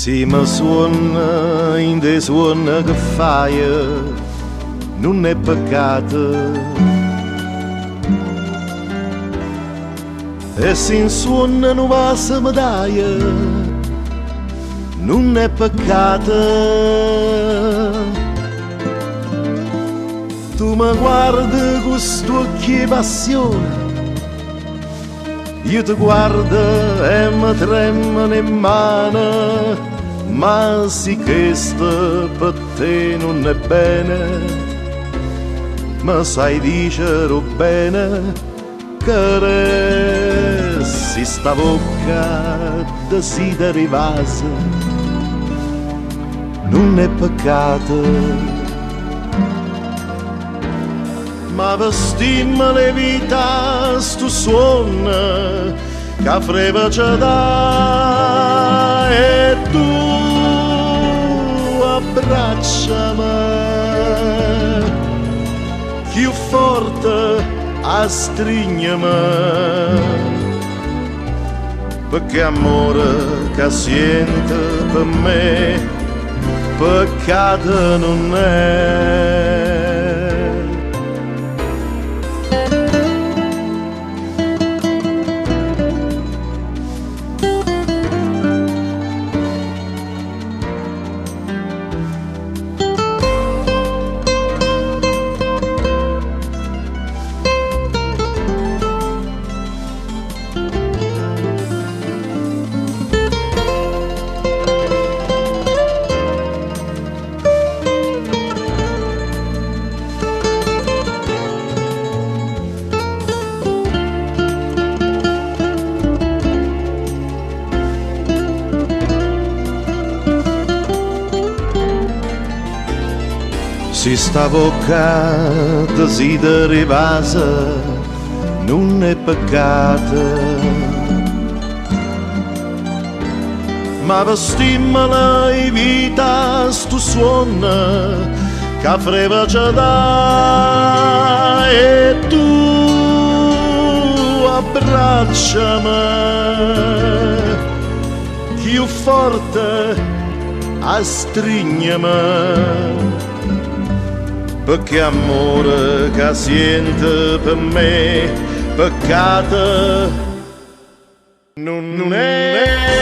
Se mi suona in dei suoni che fai, non è peccato. E se in suona non va a medaglia, non è peccato. Tu mi guardi con sto occhio passione, io ti guardo e mi tremano in mano, ma se questo per te non è bene, ma sai dicere bene che se sta bocca desideri vasa, non è peccato. Ma vestimmi le vita stu suono che freva ce dà e tu abbracciami più forte a strignami, perché amore che sente per me peccato non è. Se sta bocca desideri vasa, non è peccato. Ma vestimmela in vita stu suono che freva ce dà e tu abbracciami più forte a strignami, perché amore che sente per me peccato non è.